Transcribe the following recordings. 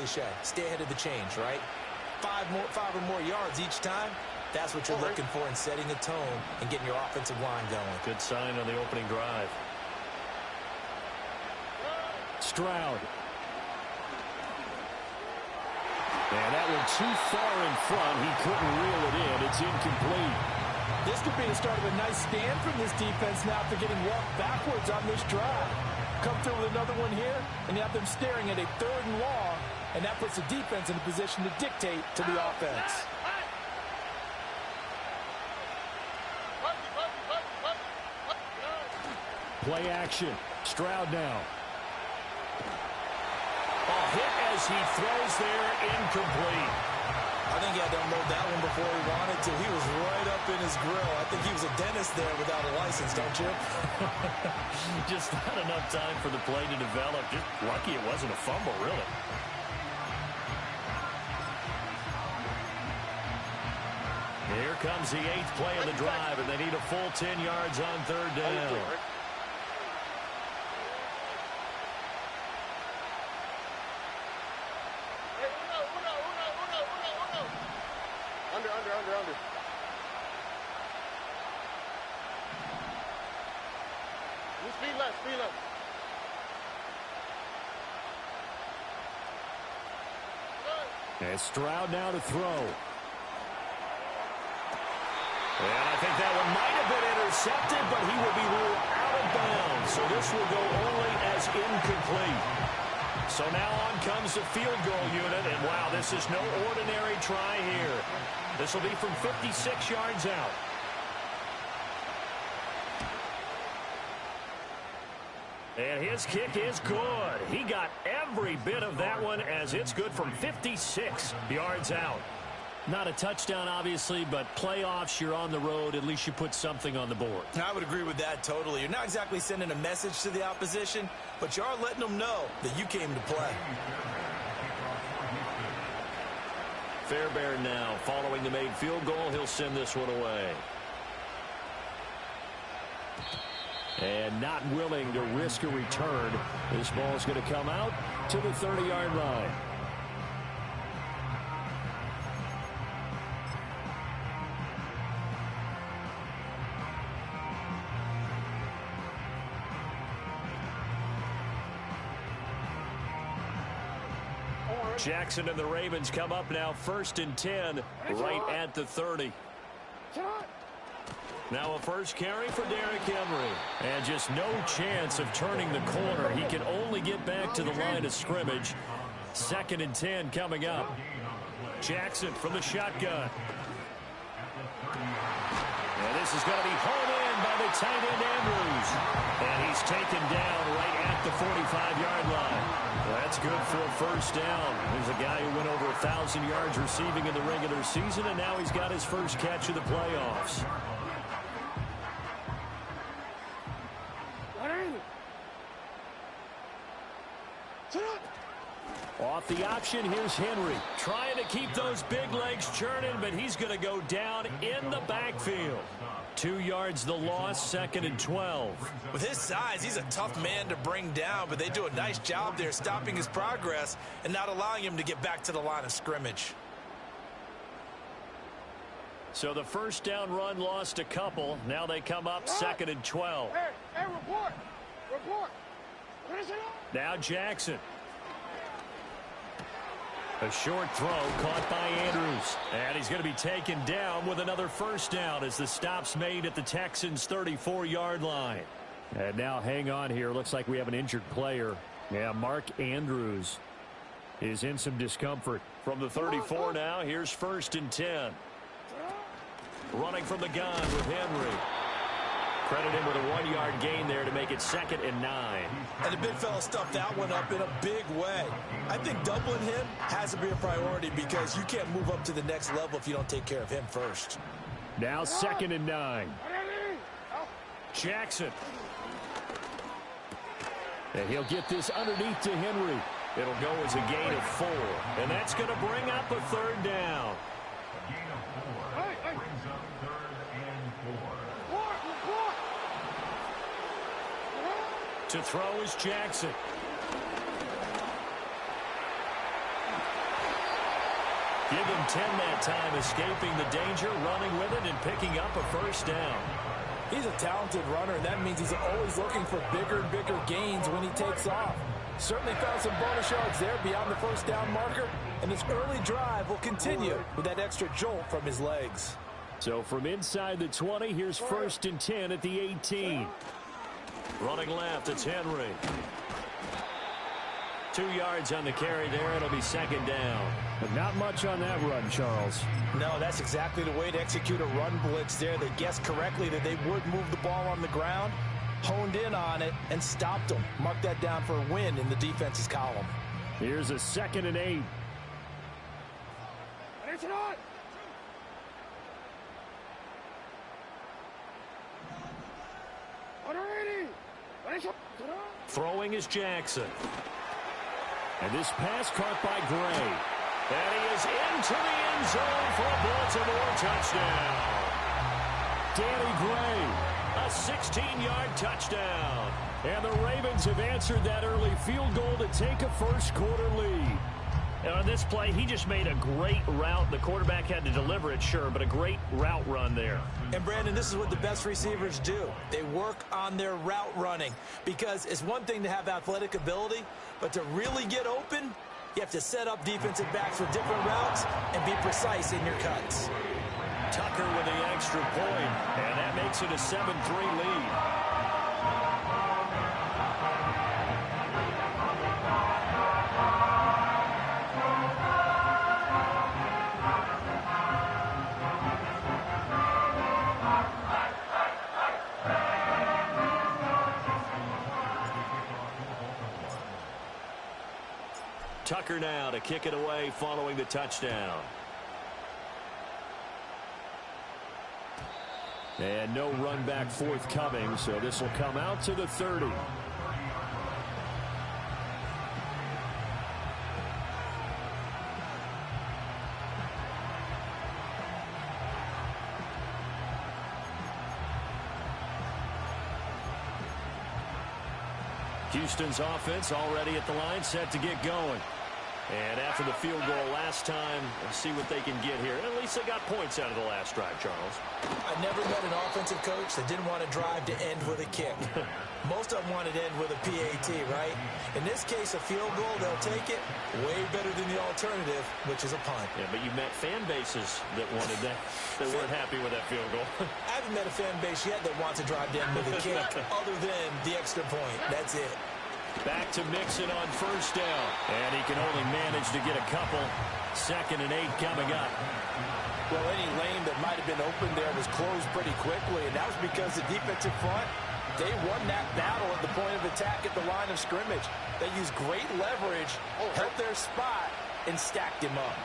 cliche. Stay ahead of the change, right? Five or more yards each time. That's what you're looking for in setting a tone and getting your offensive line going. Good sign on the opening drive. Stroud. And that one too far in front. He couldn't reel it in. It's incomplete. This could be the start of a nice stand from this defense now after getting walked backwards on this drive. Come through with another one here, and you have them staring at a 3rd and long, and that puts the defense in a position to dictate to the offense. Play action. Stroud now. A hit as he throws there, incomplete. I think he had to unload that one before he wanted to. He was right up in his grill. I think he was a dentist there without a license, don't you? Just not enough time for the play to develop. Just lucky it wasn't a fumble, really. Here comes the 8th play of the drive, and they need a full 10 yards on 3rd down. Under. Speed left. And Stroud now to throw. And I think that one might have been intercepted, but he will be ruled out of bounds. So this will go only as incomplete. So now on comes the field goal unit, and wow, this is no ordinary try here. This will be from 56 yards out. And his kick is good. He got every bit of that one as it's good from 56 yards out. Not a touchdown, obviously, but playoffs, you're on the road. At least you put something on the board. I would agree with that totally. You're not exactly sending a message to the opposition, but you are letting them know that you came to play. Fairbairn now, following the made field goal, he'll send this one away. And not willing to risk a return. This ball is going to come out to the 30-yard line. Jackson and the Ravens come up now 1st and 10 right at the 30. Now a first carry for Derrick Henry. And just no chance of turning the corner. He can only get back to the line of scrimmage. 2nd and 10 coming up. Jackson from the shotgun. And this is going to be hauled in by the tight end Andrews. And he's taken down right at the 45-yard line. That's good for a first down. There's a guy who went over 1,000 yards receiving in the regular season, and now he's got his first catch of the playoffs. Off the option, here's Henry. Trying to keep those big legs churning, but he's going to go down in the backfield. 2 yards the loss, 2nd and 12. With his size, he's a tough man to bring down, but they do a nice job there stopping his progress and not allowing him to get back to the line of scrimmage. So the first down run lost a couple. Now they come up 2nd and 12. Hey, report. What is it? Now Jackson. A short throw caught by Andrews. And he's going to be taken down with another first down as the stop's made at the Texans' 34-yard line. And now hang on here. Looks like we have an injured player. Yeah, Mark Andrews is in some discomfort. From the 34 now, here's 1st and 10. Running from the gun with Henry. Credit him with a 1-yard gain there to make it 2nd and 9. And the big fella stuffed that one up in a big way. I think doubling him has to be a priority because you can't move up to the next level if you don't take care of him first. Now 2nd and 9. Jackson. And he'll get this underneath to Henry. It'll go as a gain of 4. And that's going to bring up a 3rd down. To throw is Jackson. Give him 10 that time, escaping the danger, running with it, and picking up a first down. He's a talented runner, and that means he's always looking for bigger and bigger gains when he takes off. Certainly found some bonus yards there beyond the first down marker, and his early drive will continue with that extra jolt from his legs. So from inside the 20, here's 1st and 10 at the 18. Running left, it's Henry. 2 yards on the carry there. It'll be 2nd down. But not much on that run, Charles. No, that's exactly the way to execute a run blitz there. They guessed correctly that they would move the ball on the ground, honed in on it, and stopped them. Mark that down for a win in the defense's column. Here's a 2nd and 8. Throwing is Jackson. And this pass caught by Gray. And he is into the end zone for a Baltimore touchdown. Danny Gray. A 16-yard touchdown. And the Ravens have answered that early field goal to take a first-quarter lead. And on this play, he just made a great route. The quarterback had to deliver it, sure, but a great route run there. And, Brandon, this is what the best receivers do. They work on their route running because it's one thing to have athletic ability, but to really get open, you have to set up defensive backs with different routes and be precise in your cuts. Tucker with the extra point, and that makes it a 7-3 lead. Tucker now to kick it away following the touchdown. And no run back forthcoming, so this will come out to the 30. Houston's offense already at the line, set to get going. And after the field goal last time, let's see what they can get here. At least they got points out of the last drive, Charles. I never met an offensive coach that didn't want to drive to end with a kick. Most of them wanted to end with a PAT, right? In this case, a field goal, they'll take it. Way better than the alternative, which is a punt. Yeah, but you met fan bases that wanted that. They weren't happy with that field goal. I haven't met a fan base yet that wants to drive to end with a kick other than the extra point. That's it. Back to Mixon on first down. And he can only manage to get a couple. 2nd and 8 coming up. Well, any lane that might have been open there was closed pretty quickly, and that was because the defensive front, they won that battle at the point of attack at the line of scrimmage. They used great leverage, held their spot, and stacked him up.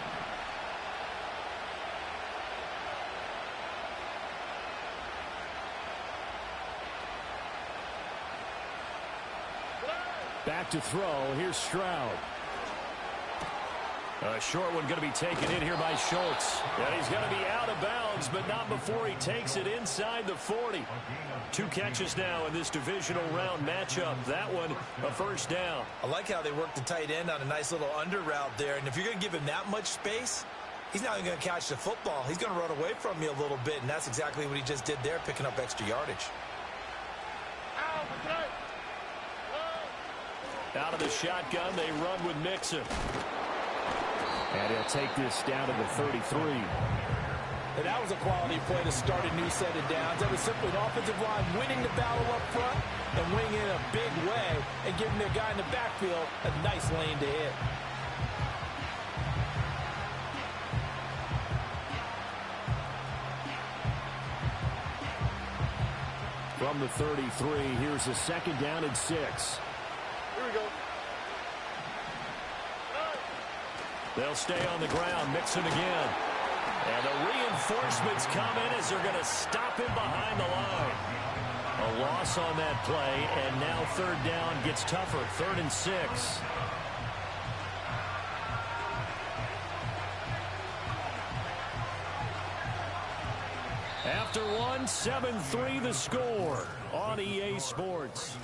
Back to throw. Here's Stroud. A short one going to be taken in here by Schultz. And he's going to be out of bounds, but not before he takes it inside the 40. 2 catches now in this divisional round matchup. That one, a first down. I like how they work the tight end on a nice little under route there. And if you're going to give him that much space, he's not even going to catch the football. He's going to run away from you a little bit, and that's exactly what he just did there, picking up extra yardage. Out of the shotgun, they run with Mixon. And he'll take this down to the 33. And that was a quality play to start a new set of downs. That was simply an offensive line winning the battle up front and winning in a big way and giving their guy in the backfield a nice lane to hit. From the 33, here's a 2nd down and 6. Here we go. They'll stay on the ground. Mixon again. And the reinforcements come in as they're going to stop him behind the line. A loss on that play, and now 3rd down gets tougher. 3rd and 6. After one, 7-3 the score on EA Sports.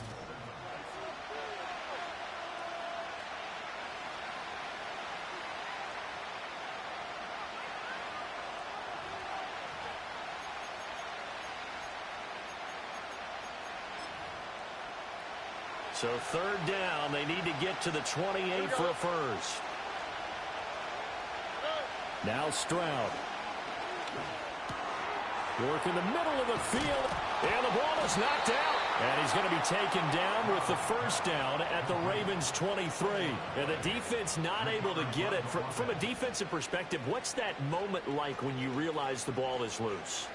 So third down, they need to get to the 28 for a first. Now Stroud. Work in the middle of the field. And the ball is knocked out. And he's going to be taken down with the first down at the Ravens 23. And the defense not able to get it. From a defensive perspective, what's that moment like when you realize the ball is loose?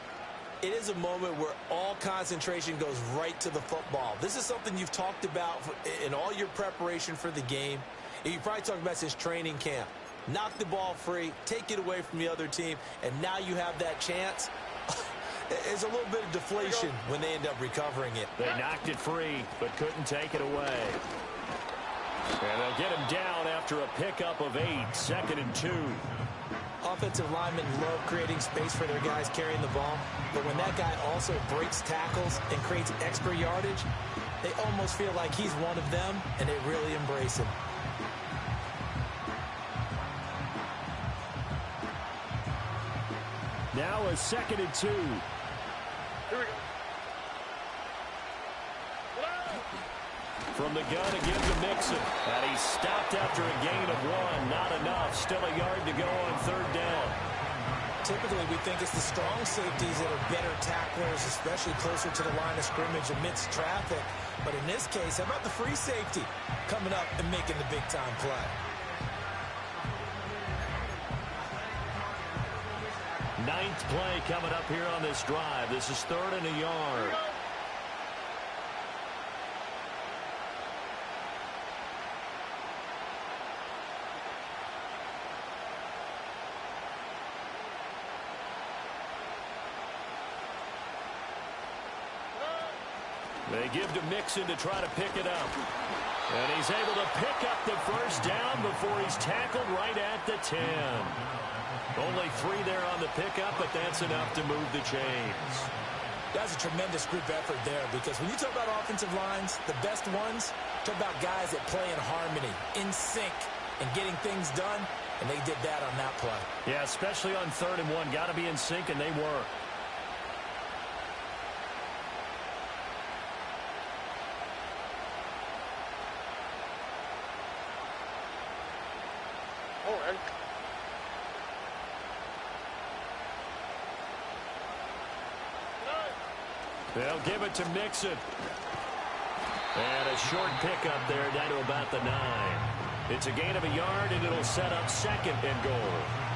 It is a moment where all concentration goes right to the football. This is something you've talked about in all your preparation for the game. And you probably talked about since training camp. Knock the ball free, take it away from the other team, and now you have that chance. There's a little bit of deflation when they end up recovering it. They knocked it free, but couldn't take it away. And they'll get him down after a pickup of 8, 2nd and 2. Offensive linemen love creating space for their guys carrying the ball, but when that guy also breaks tackles and creates extra yardage, they almost feel like he's one of them, and they really embrace him. Now a 2nd and 2. Here we go. From the gun again to Mixon. And he stopped after a gain of 1. Not enough. Still a yard to go on third down. Typically, we think it's the strong safeties that are better tacklers, especially closer to the line of scrimmage amidst traffic. But in this case, how about the free safety coming up and making the big-time play? Ninth play coming up here on this drive. This is 3rd and a yard. They give to Mixon to try to pick it up. And he's able to pick up the first down before he's tackled right at the 10. Only 3 there on the pickup, but that's enough to move the chains. That's a tremendous group effort there, because when you talk about offensive lines, the best ones, talk about guys that play in harmony, in sync, and getting things done, and they did that on that play. Yeah, especially on 3rd and 1. Got to be in sync, and they were. They'll give it to Mixon. And a short pickup there down to about the 9. It's a gain of a yard, and it'll set up 2nd and goal.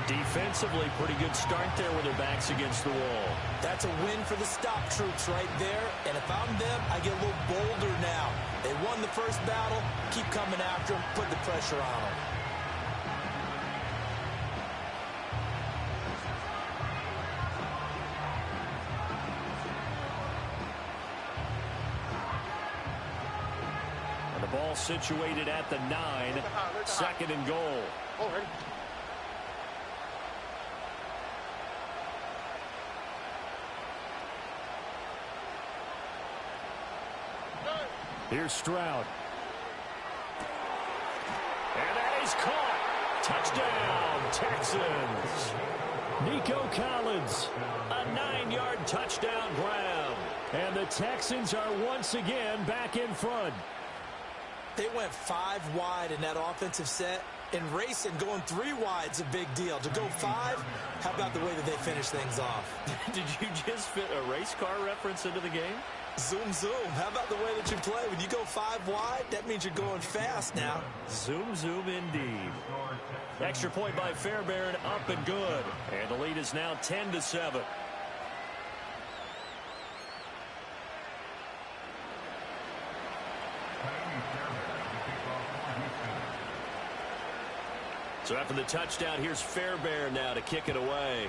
Defensively, pretty good start there with their backs against the wall. That's a win for the stop troops right there. And if I'm them, I get a little bolder now. They won the first battle. Keep coming after them. Put the pressure on them. Ball situated at the 9. 2nd and goal. Here's Stroud. And that is caught. Touchdown, Texans. Nico Collins. A 9-yard touchdown grab. And the Texans are once again back in front. They went 5 wide in that offensive set, and racing going 3 wide is a big deal. To go 5, how about the way that they finish things off? Did you just fit a race car reference into the game? Zoom, zoom. How about the way that you play? When you go 5 wide, that means you're going fast now. Zoom, zoom indeed. Extra point by Fairbairn, up and good. And the lead is now 10-7. So after the touchdown, here's Fairbairn now to kick it away.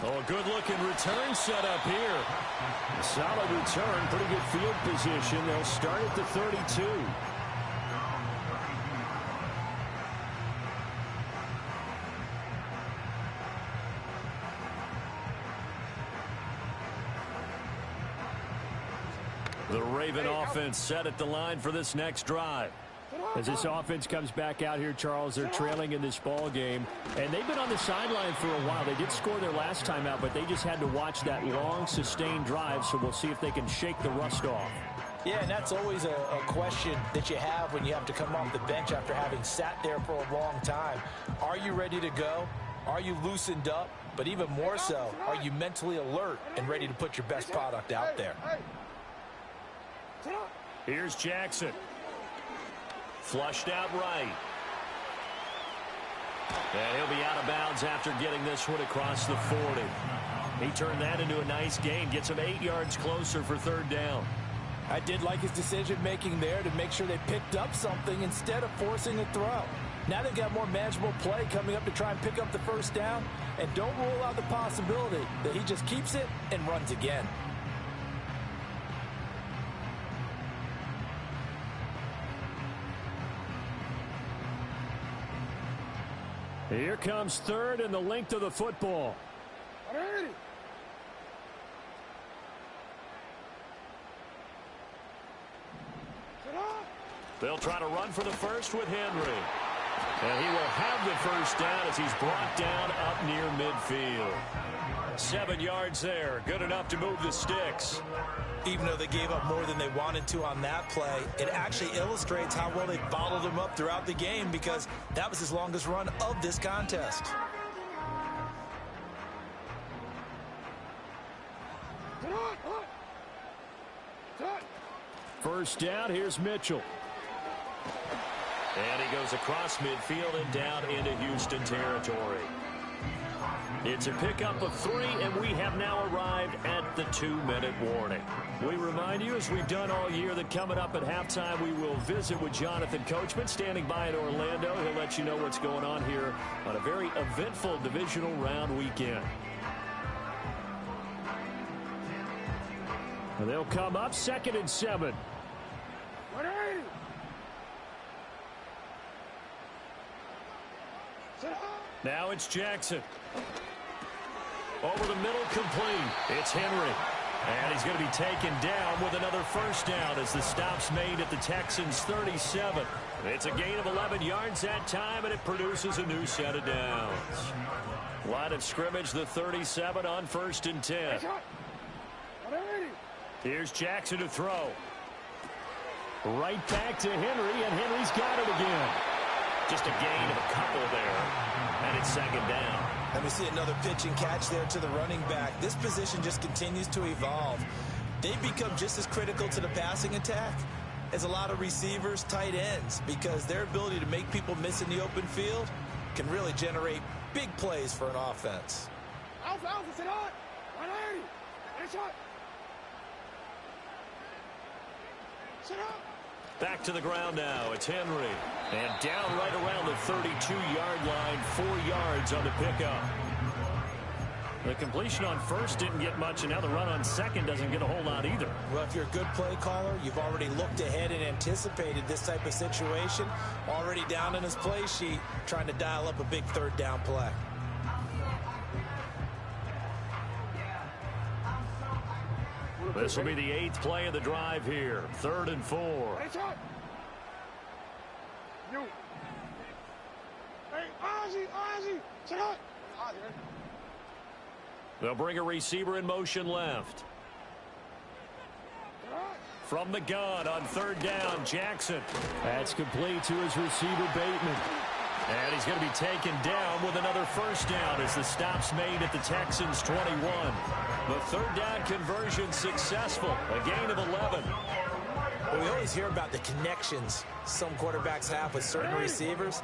Oh, a good-looking return set up here. A solid return, pretty good field position. They'll start at the 32. The Raven offense set at the line for this next drive. As this offense comes back out here, Charles, they're trailing in this ball game, and they've been on the sideline for a while. They did score their last time out, but they just had to watch that long, sustained drive, so we'll see if they can shake the rust off. Yeah, and that's always a question that you have when you have to come off the bench after having sat there for a long time. Are you ready to go? Are you loosened up? But even more so, are you mentally alert and ready to put your best product out there? Here's Jackson. Flushed out right. And he'll be out of bounds after getting this one across the 40. He turned that into a nice gain. Gets him 8 yards closer for third down. I did like his decision-making there to make sure they picked up something instead of forcing a throw. Now they've got more manageable play coming up to try and pick up the first down. And don't rule out the possibility that he just keeps it and runs again. Here comes third and the length of the football. They'll try to run for the first with Henry. And he will have the first down as he's brought down up near midfield. 7 yards there. Good enough to move the sticks. Even though they gave up more than they wanted to on that play, it actually illustrates how well they followed him up throughout the game because that was his longest run of this contest. First down, here's Mitchell. And he goes across midfield and down into Houston territory. It's a pickup of 3, and we have now arrived at the 2-minute warning. We remind you, as we've done all year, that coming up at halftime, we will visit with Jonathan Coachman, standing by in Orlando. He'll let you know what's going on here on a very eventful divisional round weekend. And they'll come up 2nd and 7. Now it's Jackson. Over the middle, complete. It's Henry. And he's going to be taken down with another first down as the stop's made at the Texans' 37. It's a gain of 11 yards that time, and it produces a new set of downs. Line of scrimmage, the 37 on 1st and 10. Here's Jackson to throw. Right back to Henry, and Henry's got it again. Just a gain of a couple there, and it's 2nd down. And we see another pitch and catch there to the running back. This position just continues to evolve. They become just as critical to the passing attack as a lot of receivers, tight ends, because their ability to make people miss in the open field can really generate big plays for an offense. Back to the ground now. It's Henry. And down right around the 32-yard line, 4 yards on the pickup. The completion on first didn't get much, and now the run on second doesn't get a whole lot either. Well, if you're a good play caller, you've already looked ahead and anticipated this type of situation. Already down in his play sheet, trying to dial up a big third down play. This will be the 8th play of the drive here. 3rd and 4. They'll bring a receiver in motion left. From the gun on 3rd down, Jackson. That's complete to his receiver, Bateman. And he's going to be taken down with another first down as the stop's made at the Texans' 21. The 3rd down conversion successful. A gain of 11. Well, we always hear about the connections some quarterbacks have with certain receivers.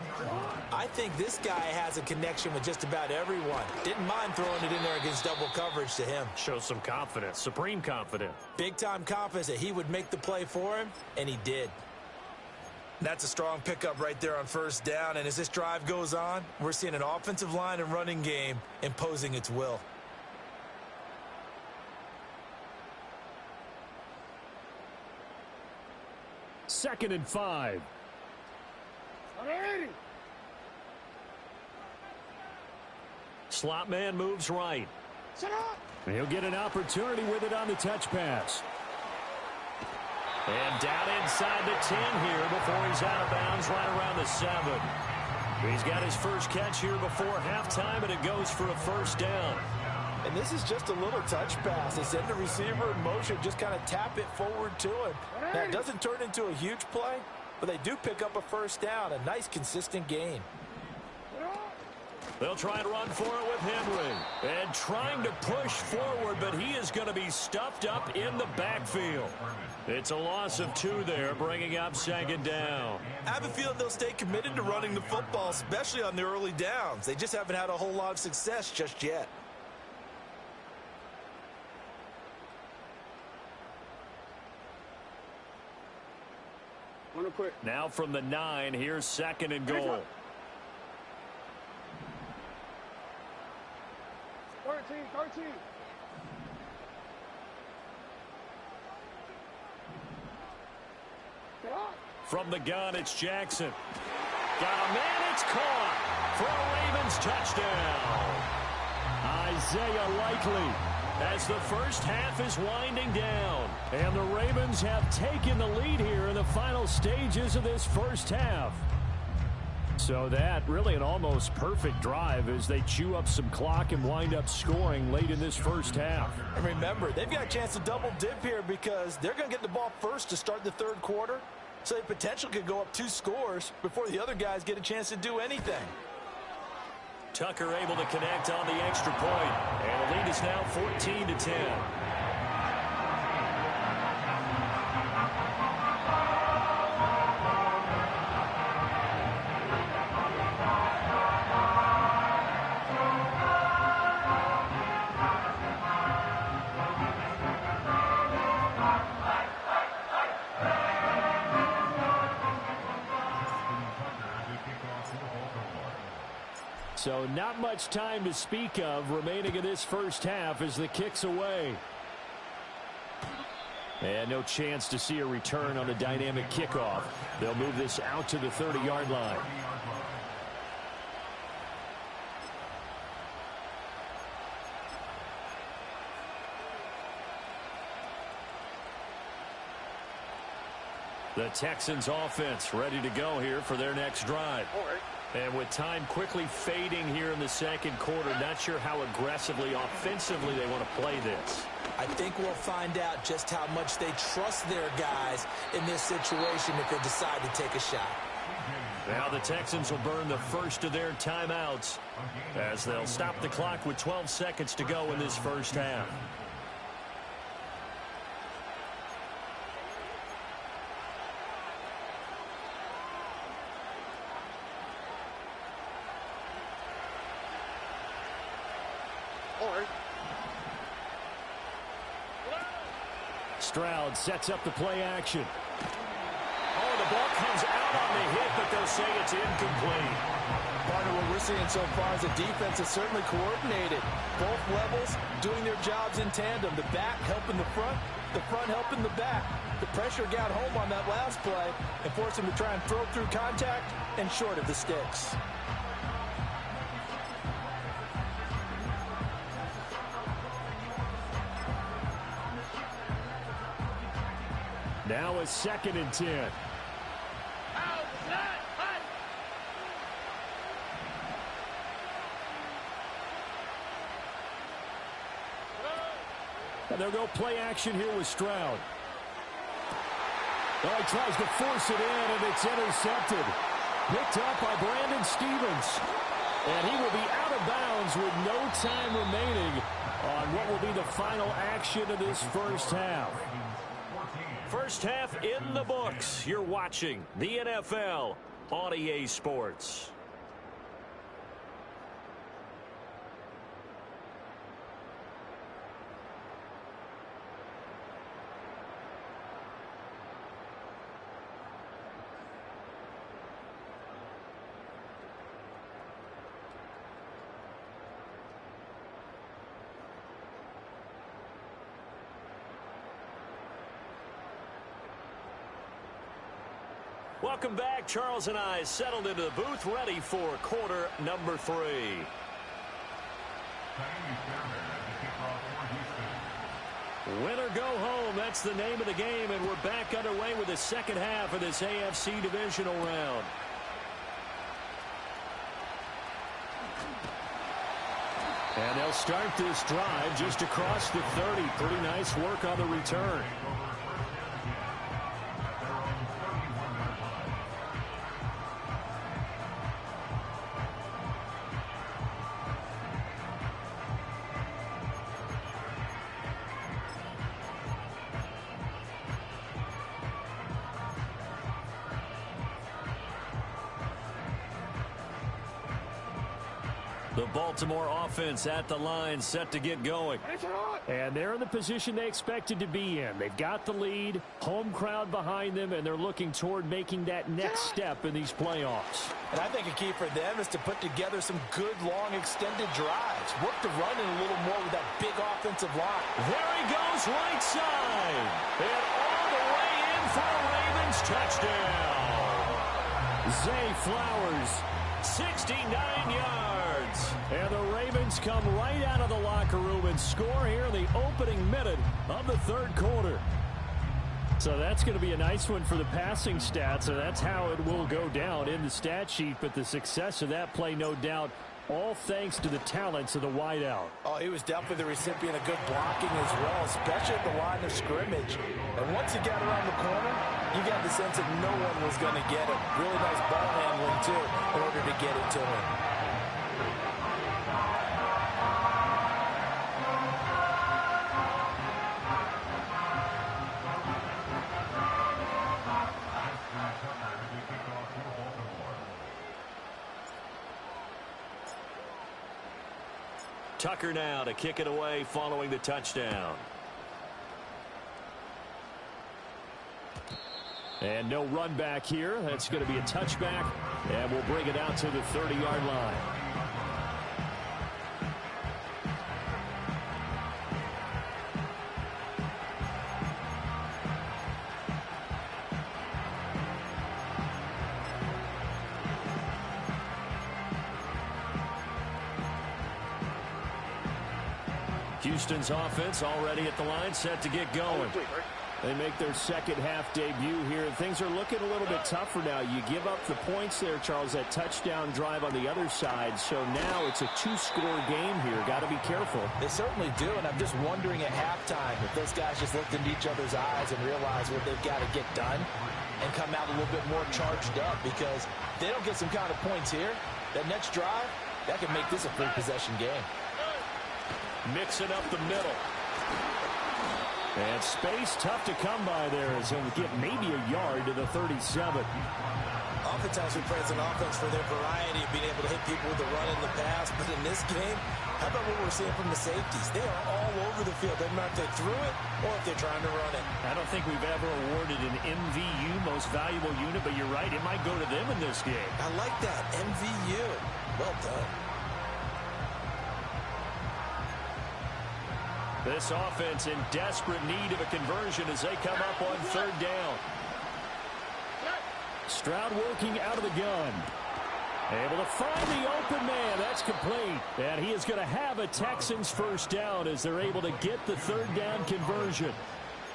I think this guy has a connection with just about everyone. Didn't mind throwing it in there against double coverage to him. Shows some confidence, supreme confidence. Big-time confidence that he would make the play for him, and he did. That's a strong pickup right there on 1st down, and as this drive goes on, we're seeing an offensive line and running game imposing its will. Second and 5. Slot man moves right. He'll get an opportunity with it on the touch pass. And down inside the 10 here before he's out of bounds right around the 7. He's got his first catch here before halftime, and it goes for a first down. And this is just a little touch pass. They send the receiver in motion, just kind of tap it forward to him. Now, it doesn't turn into a huge play, but they do pick up a first down. A nice, consistent gain. They'll try and run for it with Henry. And trying to push forward, but he is going to be stuffed up in the backfield. It's a loss of 2 there, bringing up second down. I have a feeling they'll stay committed to running the football, especially on the early downs. They just haven't had a whole lot of success just yet. Now from the 9, here's second and goal. 13. From the gun, it's Jackson. Got a man, it's caught for a Ravens touchdown. Isaiah Likely as the first half is winding down. And the Ravens have taken the lead here in the final stages of this first half. So that really an almost perfect drive as they chew up some clock and wind up scoring late in this first half. And remember, they've got a chance to double dip here because they're going to get the ball first to start the third quarter. So they potentially could go up 2 scores before the other guys get a chance to do anything. Tucker able to connect on the extra point. And the lead is now 14-10. So not much time to speak of remaining in this first half as the kick's away. And no chance to see a return on the dynamic kickoff. They'll move this out to the 30-yard line. The Texans offense ready to go here for their next drive. And with time quickly fading here in the second quarter, not sure how aggressively, offensively they want to play this. I think we'll find out just how much they trust their guys in this situation if they decide to take a shot. Now the Texans will burn the first of their timeouts as they'll stop the clock with 12 seconds to go in this first half. Stroud sets up the play action. Oh, the ball comes out on the hit, but they'll say it's incomplete. Part of what we're seeing so far is the defense is certainly coordinated. Both levels doing their jobs in tandem. The back helping the front helping the back. The pressure got home on that last play and forced them to try and throw through contact and short of the sticks. Now a 2nd and 10. And they'll go play action here with Stroud. Oh, he tries to force it in, and it's intercepted. Picked up by Brandon Stevens. And he will be out of bounds with no time remaining on what will be the final action of this first half. First half in the books. You're watching the NFL on EA Sports. Welcome back. Charles and I settled into the booth, ready for quarter number 3. Win or go home home. That's the name of the game, and we're back underway with the second half of this AFC divisional round. And they'll start this drive just across the 30. Pretty nice work on the return. The Baltimore offense at the line, set to get going. And they're in the position they expected to be in. They've got the lead, home crowd behind them, and they're looking toward making that next step in these playoffs. And I think a key for them is to put together some good, long, extended drives. Work the run in a little more with that big offensive line. There he goes, right side. And all the way in for a Ravens touchdown. Zay Flowers, 69 yards. And the Ravens come right out of the locker room and score here in the opening minute of the third quarter. So that's going to be a nice one for the passing stats, and that's how it will go down in the stat sheet. But the success of that play, no doubt, all thanks to the talents of the wideout. Oh, he was definitely the recipient of good blocking as well, especially at the line of scrimmage. And once he got around the corner, you got the sense that no one was going to get him. Really nice ball handling, too, in order to get it to him. Tucker now to kick it away following the touchdown. And no run back here. That's going to be a touchback, and we'll bring it out to the 30-yard line. Houston's offense already at the line, set to get going. They make their second half debut here. Things are looking a little bit tougher now. You give up the points there, Charles, that touchdown drive on the other side. So now it's a two-score game here. Got to be careful. They certainly do, and I'm just wondering at halftime if those guys just looked into each other's eyes and realized what they've got to get done and come out a little bit more charged up, because if they don't get some kind of points here, that next drive, that could make this a free-possession game. Mixing up the middle. And space tough to come by there as he'll get maybe a yard to the 37. Oftentimes we praise an offense for their variety of being able to hit people with the run and the pass, but in this game, how about what we're seeing from the safeties? They are all over the field. Doesn't matter if they threw it or if they're trying to run it. I don't think we've ever awarded an MVU, most valuable unit, but you're right, it might go to them in this game. I like that, MVU. Well done. This offense in desperate need of a conversion as they come up on third down. Stroud working out of the gun. Able to find the open man. That's complete. And he is going to have a Texans first down as they're able to get the third down conversion.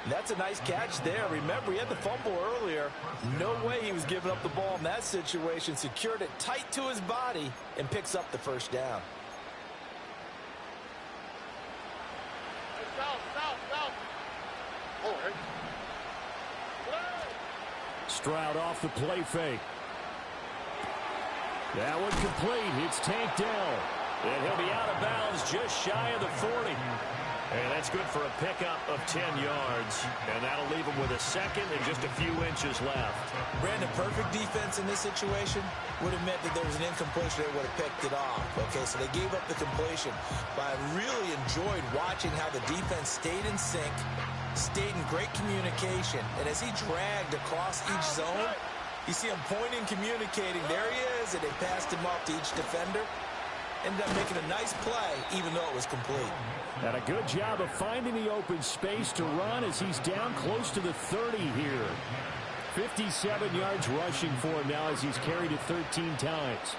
That's a nice catch there. Remember, he had the fumble earlier. No way he was giving up the ball in that situation. Secured it tight to his body and picks up the first down. Stroud off the play fake. That one complete. It's tanked down. And he'll be out of bounds just shy of the 40. And that's good for a pickup of 10 yards. And that'll leave him with a second and just a few inches left. Brandon, perfect defense in this situation would have meant that there was an incompletion. They would have picked it off. Okay, so they gave up the completion. But I really enjoyed watching how the defense stayed in sync, stayed in great communication. And as he dragged across each zone, you see him pointing, communicating. There he is, and they passed him off to each defender. Ended up making a nice play, even though it was complete. And a good job of finding the open space to run as he's down close to the 30 here. 57 yards rushing for him now as he's carried it 13 times.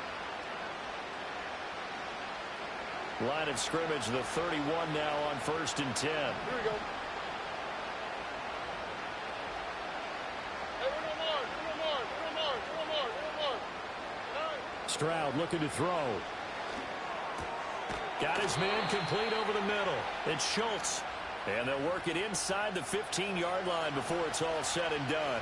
Line of scrimmage, the 31 now on 1st and 10. Here we go. Stroud looking to throw. Got his man complete over the middle. It's Schultz. And they'll work it inside the 15-yard line before it's all said and done.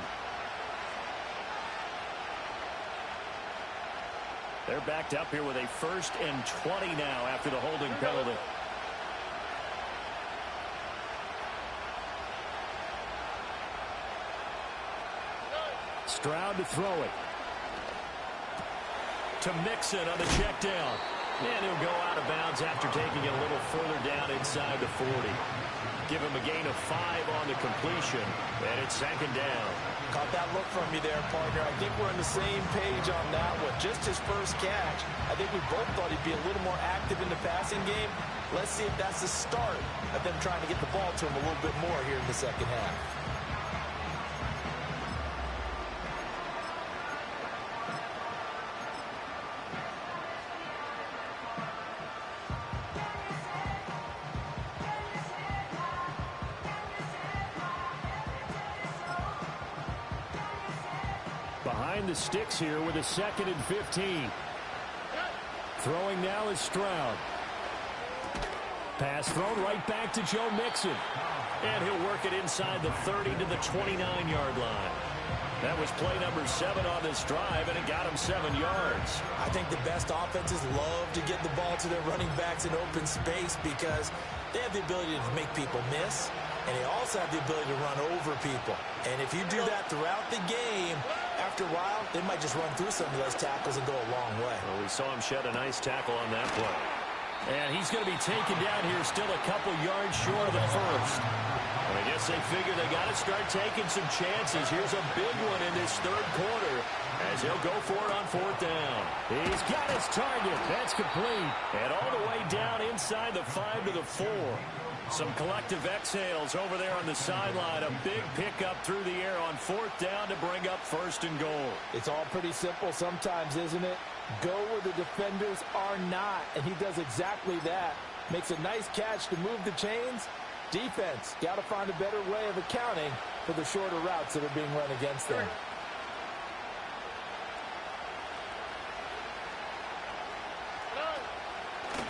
They're backed up here with a 1st and 20 now after the holding penalty. Stroud to throw it. To Mixon on the check down. And he'll go out of bounds after taking it a little further down inside the 40. Give him a gain of 5 on the completion. And it's 2nd down. Caught that look from you there, partner. I think we're on the same page on that one. Just his first catch. I think we both thought he'd be a little more active in the passing game. Let's see if that's the start of them trying to get the ball to him a little bit more here in the second half. Behind the sticks here with a 2nd and 15. Throwing now is Stroud. Pass thrown right back to Joe Mixon. And he'll work it inside the 30 to the 29-yard line. That was play number 7 on this drive, and it got him 7 yards. I think the best offenses love to get the ball to their running backs in open space because they have the ability to make people miss, and they also have the ability to run over people. And if you do that throughout the game, after a while, they might just run through some of those tackles and go a long way. Well, we saw him shed a nice tackle on that play. And he's going to be taken down here still a couple yards short of the first. I guess they figure they got to start taking some chances. Here's a big one in this 3rd quarter as he'll go for it on 4th down. He's got his target. That's complete. And all the way down inside the 5 to the 4. Some collective exhales over there on the sideline. A big pickup through the air on 4th down to bring up 1st and goal. It's all pretty simple sometimes, isn't it? Go where the defenders are not, and he does exactly that. Makes a nice catch to move the chains. Defense, got to find a better way of accounting for the shorter routes that are being run against them.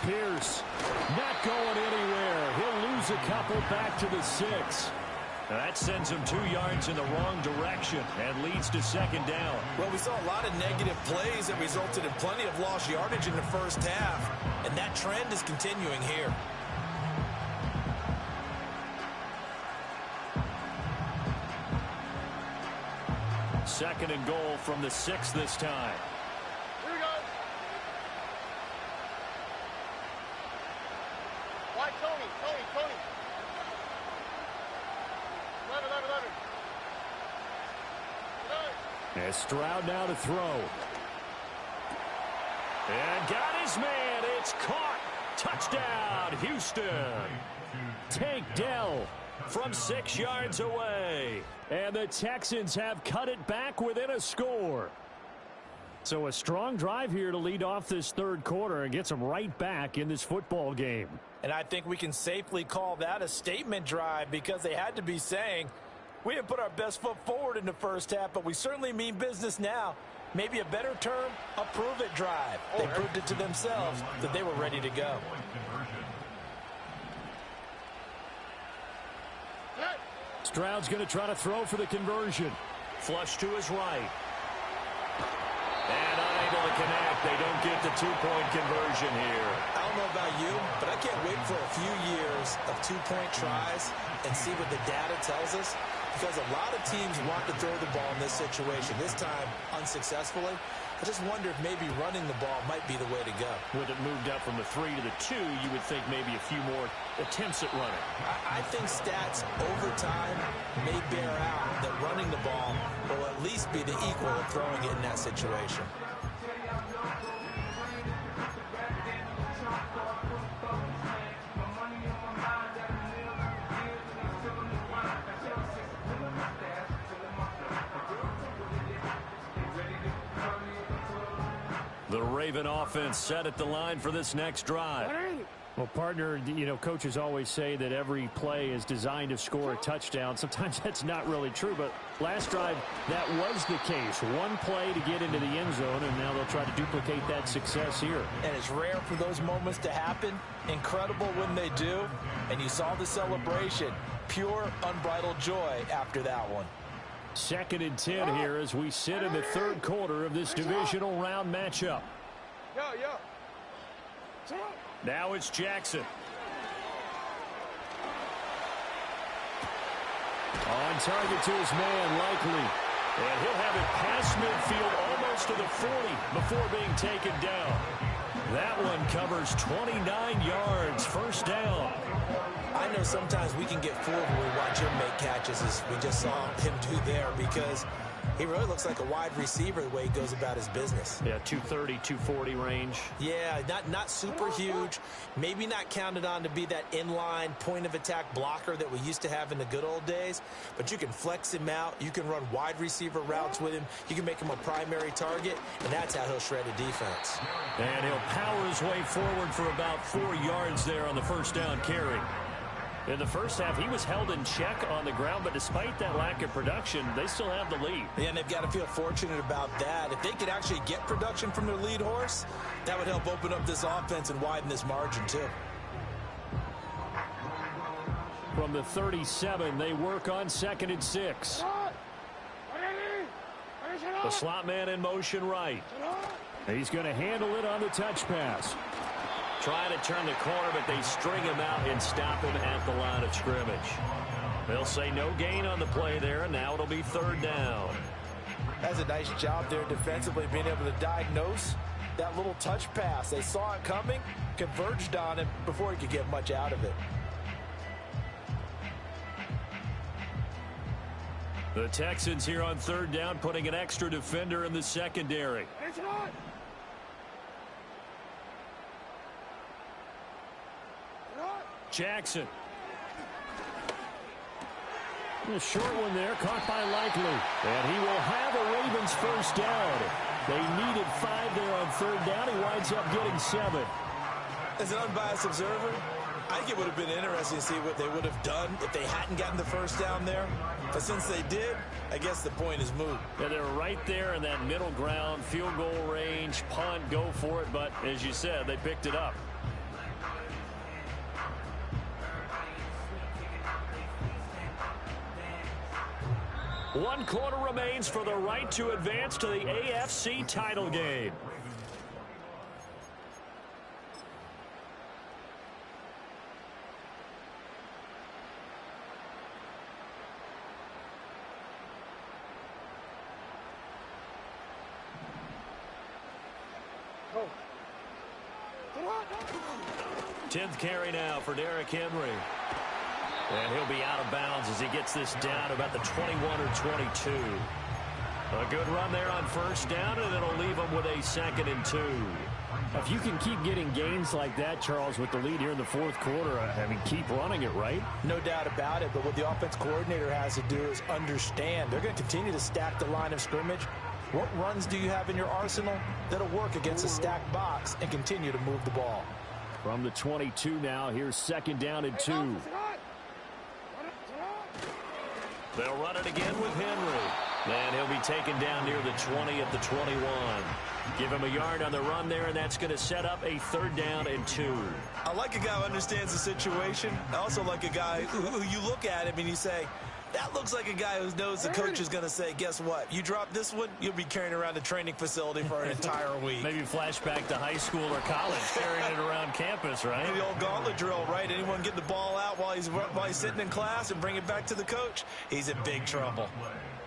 Pierce not going anywhere. He'll lose a couple back to the 6. That sends him 2 yards in the wrong direction and leads to 2nd down. Well, we saw a lot of negative plays that resulted in plenty of lost yardage in the first half, and that trend is continuing here. Second and goal from the 6 this time. Here we go. Why, Tony. 11. And Stroud now to throw. And got his man. It's caught. Touchdown, Houston. Tank Dell From 6 yards away. And the Texans have cut it back within a score. So a strong drive here to lead off this 3rd quarter and gets them right back in this football game. And I think we can safely call that a statement drive because they had to be saying, we didn't put our best foot forward in the first half, but we certainly mean business now. Maybe a better term, a prove-it drive. They proved it to themselves that they were ready to go. Stroud's going to try to throw for the conversion. Flush to his right. And unable to connect. They don't get the 2-point conversion here. I don't know about you, but I can't wait for a few years of 2-point tries and see what the data tells us. Because a lot of teams want to throw the ball in this situation. This time, unsuccessfully. I just wonder if maybe running the ball might be the way to go. With it moved up from the 3 to the 2, you would think maybe a few more attempts at running. I think stats over time may bear out that running the ball will at least be the equal of throwing it in that situation. The Raven offense set at the line for this next drive. Well, partner, you know, coaches always say that every play is designed to score a touchdown. Sometimes that's not really true, but last drive, that was the case. One play to get into the end zone, and now they'll try to duplicate that success here. And it's rare for those moments to happen. Incredible when they do. And you saw the celebration. Pure, unbridled joy after that one. 2nd and 10 here as we sit in the third quarter of this divisional round matchup. Now it's Jackson. On target to his man, Likely. And he'll have it past midfield almost to the 40 before being taken down. That one covers 29 yards, first down. I know sometimes we can get fooled when we watch him make catches, as we just saw him do there, because he really looks like a wide receiver the way he goes about his business. Yeah, 230, 240 range. Yeah, not super huge. Maybe not counted on to be that inline point-of-attack blocker that we used to have in the good old days. But you can flex him out. You can run wide receiver routes with him. You can make him a primary target, and that's how he'll shred a defense. And he'll power his way forward for about 4 yards there on the first down carry. In the first half, he was held in check on the ground, but despite that lack of production, they still have the lead. Yeah, and they've got to feel fortunate about that. If they could actually get production from their lead horse, that would help open up this offense and widen this margin too. From the 37, they work on 2nd and 6. The slot man in motion right. He's going to handle it on the touch pass. Trying to turn the corner, but they string him out and stop him at the line of scrimmage. They'll say no gain on the play there, and now it'll be 3rd down. That's a nice job there defensively, being able to diagnose that little touch pass. They saw it coming, converged on him before he could get much out of it. The Texans here on 3rd down, putting an extra defender in the secondary. Jackson. A short one there, caught by Likely. And he will have a Ravens first down. They needed 5 there on 3rd down. He winds up getting 7. As an unbiased observer, I think it would have been interesting to see what they would have done if they hadn't gotten the first down there. But since they did, I guess the point is moot. Yeah, they're right there in that middle ground, field goal range, punt, go for it. But as you said, they picked it up. One quarter remains for the right to advance to the AFC title game. Go. 10th carry now for Derrick Henry. And he'll be out of bounds as he gets this down about the 21 or 22. A good run there on first down, and it'll leave him with a 2nd and 2. If you can keep getting gains like that, Charles, with the lead here in the 4th quarter, I mean, keep running it, right? No doubt about it, but what the offense coordinator has to do is understand. They're going to continue to stack the line of scrimmage. What runs do you have in your arsenal that'll work against a stacked box and continue to move the ball? From the 22 now, here's 2nd down and 2. They'll run it again with Henry. And he'll be taken down near the 20 at the 21. Give him a yard on the run there, and that's going to set up a 3rd down and 2. I like a guy who understands the situation. I also like a guy who you look at him and you say, that looks like a guy who knows the coach is going to say, guess what? You drop this one, you'll be carrying around the training facility for an entire week. Maybe flashback to high school or college, carrying it around campus, right? The old gauntlet drill, right? Anyone get the ball out while he's sitting in class and bring it back to the coach, he's in big trouble.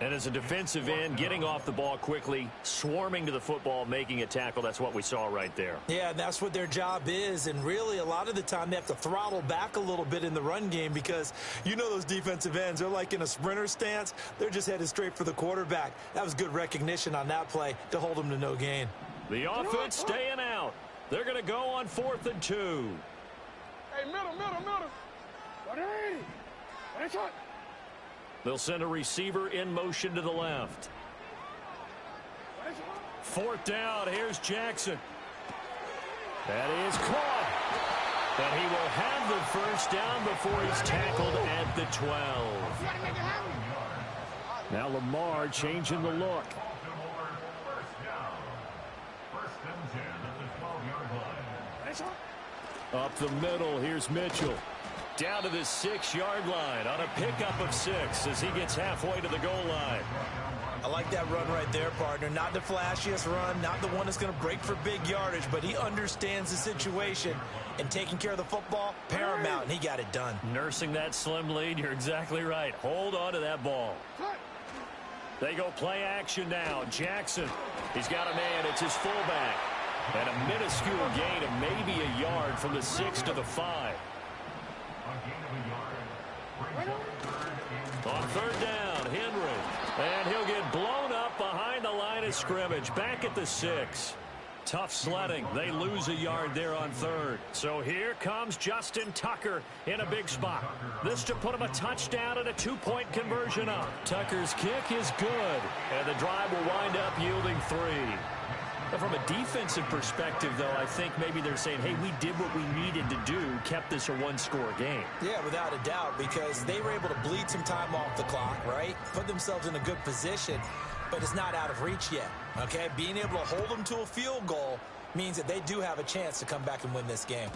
And as a defensive end, getting off the ball quickly, swarming to the football, making a tackle, that's what we saw right there. Yeah, and that's what their job is. And really, a lot of the time, they have to throttle back a little bit in the run game because you know those defensive ends, they're like in a sprinter stance. They're just headed straight for the quarterback. That was good recognition on that play to hold them to no gain. The offense staying out. They're going to go on 4th and 2. Hey, middle. What are you? They'll send a receiver in motion to the left. 4th down. Here's Jackson. That is caught. And he will have the first down before he's tackled at the 12. Now Lamar changing the look. Up the middle, here's Mitchell. Down to the 6-yard line on a pickup of 6 as he gets halfway to the goal line. I like that run right there, partner. Not the flashiest run, not the one that's going to break for big yardage, but he understands the situation, and taking care of the football, paramount, and he got it done. Nursing that slim lead, you're exactly right. Hold on to that ball. They go play action now. Jackson, he's got a man. It's his fullback. And a minuscule gain of maybe a yard from the 6 to the 5. On third down, Henry. And he'll get blown up behind the line of scrimmage. Back at the 6. Tough sledding. They lose a yard there on third. So here comes Justin Tucker in a big spot. This to put him a touchdown and a 2-point conversion up. Tucker's kick is good. And the drive will wind up yielding 3. From a defensive perspective, though, I think maybe they're saying, hey, we did what we needed to do, kept this a one-score game. Yeah, without a doubt, because they were able to bleed some time off the clock, right? Put themselves in a good position, but it's not out of reach yet, okay? Being able to hold them to a field goal means that they do have a chance to come back and win this game.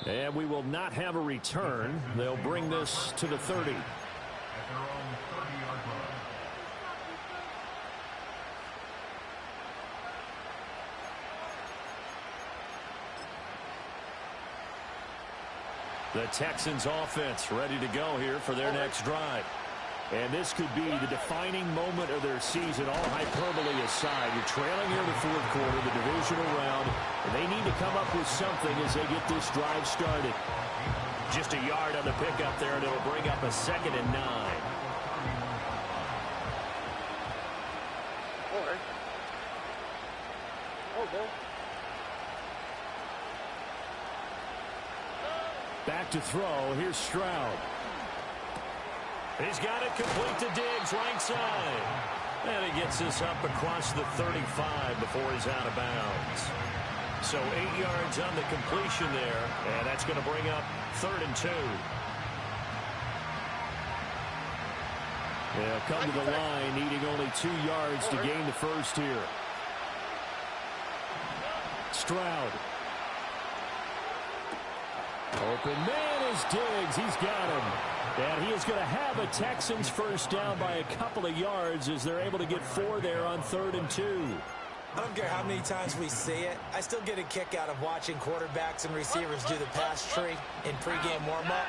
And we will not have a return. They'll bring this to the 30. The Texans offense ready to go here for their next drive. And this could be the defining moment of their season, all hyperbole aside. You're trailing here in the fourth quarter, the divisional round, and they need to come up with something as they get this drive started. Just a yard on the pickup there, and it'll bring up a 2nd and 9. Back to throw. Here's Stroud. He's got it complete to Diggs, right side. And he gets this up across the 35 before he's out of bounds. So 8 yards on the completion there, and that's going to bring up 3rd and 2. They'll come to the line, needing only 2 yards to gain the first here. Stroud. Open man is Diggs. He's got him. And he is going to have a Texans first down by a couple of yards as they're able to get 4 there on 3rd and 2. I don't care how many times we see it. I still get a kick out of watching quarterbacks and receivers do the pass tree in pregame warm-up.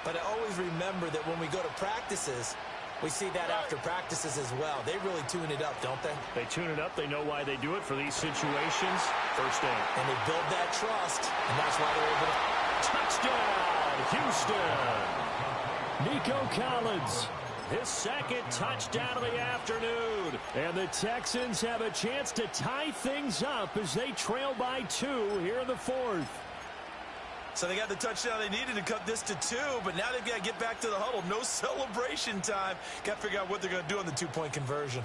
But I always remember that when we go to practices, we see that after practices as well. They really tune it up, don't they? They tune it up. They know why they do it for these situations. First down. And they build that trust, and that's why they're able to... Touchdown, Houston. Nico Collins. His 2nd touchdown of the afternoon. And the Texans have a chance to tie things up as they trail by 2 here in the 4th. So they got the touchdown they needed to cut this to 2, but now they've got to get back to the huddle. No celebration time. Got to figure out what they're going to do on the 2-point conversion.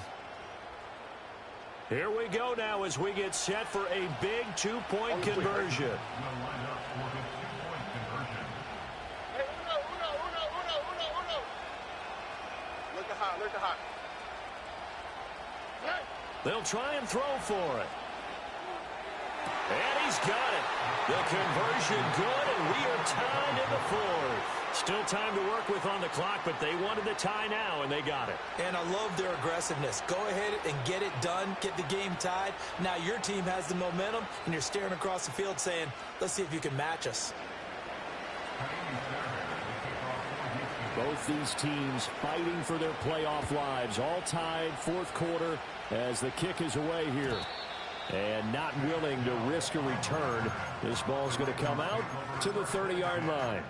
Here we go now as we get set for a big 2-point conversion. They'll try and throw for it. And he's got it. The conversion good, and we are tied in the 4th. Still time to work with on the clock, but they wanted the tie now, and they got it. And I love their aggressiveness. Go ahead and get it done, get the game tied. Now your team has the momentum, and you're staring across the field saying, let's see if you can match us. Both these teams fighting for their playoff lives, all tied 4th quarter as the kick is away here. And not willing to risk a return. This ball's going to come out to the 30-yard line.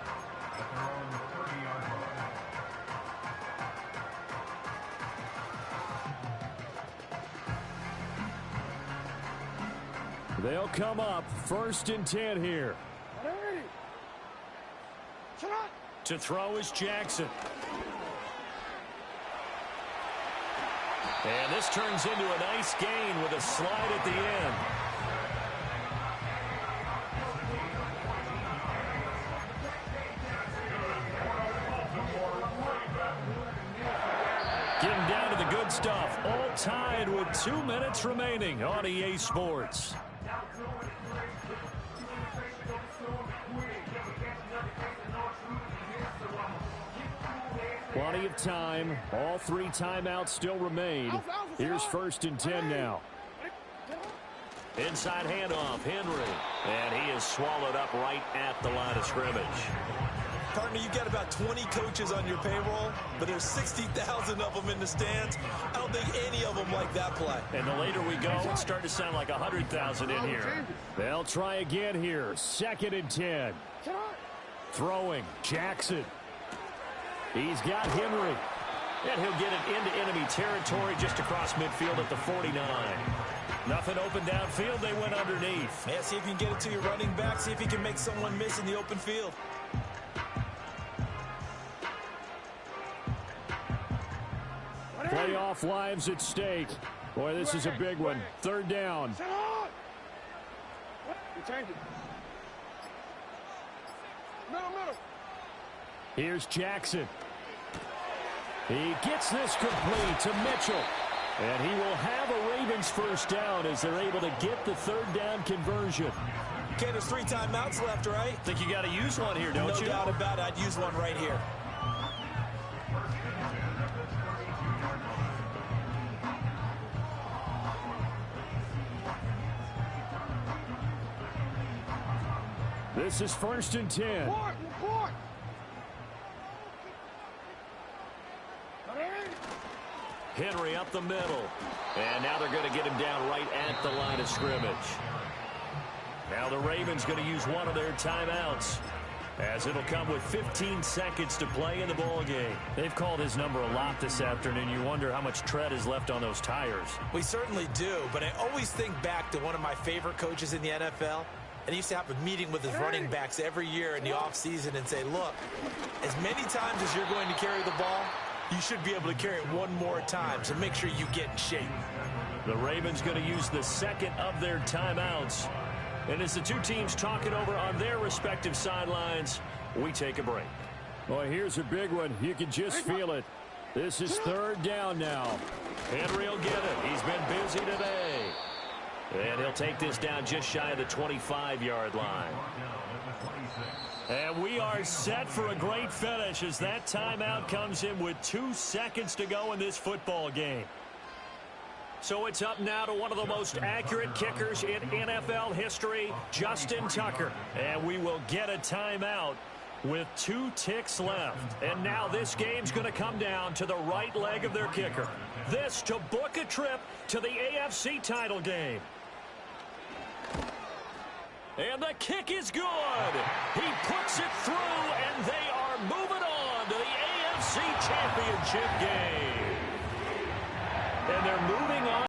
They'll come up 1st and 10 here. To throw is Jackson. And this turns into a nice gain with a slide at the end. tied with 2 minutes remaining on EA Sports. Plenty of time. All 3 timeouts still remain. Here's 1st and 10 now. Inside handoff, Henry. And he is swallowed up right at the line of scrimmage. Partner, you've got about 20 coaches on your payroll, but there's 60,000 of them in the stands. I don't think any of them like that play. And the later we go, it's starting to sound like 100,000 in here. They'll try again here. 2nd and 10. Throwing, Jackson. He's got Henry. And he'll get it into enemy territory just across midfield at the 49. Nothing open downfield. They went underneath. Yeah, see if you can get it to your running back. See if you can make someone miss in the open field. Playoff lives at stake. Boy, this is a big one. 3rd down. Here's Jackson. He gets this complete to Mitchell. And he will have a Ravens 1st down as they're able to get the 3rd down conversion. Okay, there's 3 timeouts left, right? Think you got to use one here, don't you? No doubt about it. I'd use one right here. This is 1st and 10. Report. Henry up the middle. And now they're going to get him down right at the line of scrimmage. Now the Ravens going to use one of their timeouts, as it'll come with 15 seconds to play in the ball game. They've called his number a lot this afternoon. You wonder how much tread is left on those tires. We certainly do, but I always think back to one of my favorite coaches in the NFL. And he used to have a meeting with his running backs every year in the offseason and say, look, as many times as you're going to carry the ball, you should be able to carry it one more time, so make sure you get in shape. The Ravens going to use the 2nd of their timeouts. And as the 2 teams talk it over on their respective sidelines, we take a break. Boy, here's a big one. You can just feel it. This is 3rd down now. Henry will get it. He's been busy today. And he'll take this down just shy of the 25-yard line. And we are set for a great finish as that timeout comes in with 2 seconds to go in this football game. So it's up now to one of the most accurate kickers in NFL history, Justin Tucker. And we will get a timeout with 2 ticks left. And now this game's going to come down to the right leg of their kicker. This to book a trip to the AFC title game. And the kick is good. He puts it through, and they are moving on to the AFC Championship game. And they're moving on.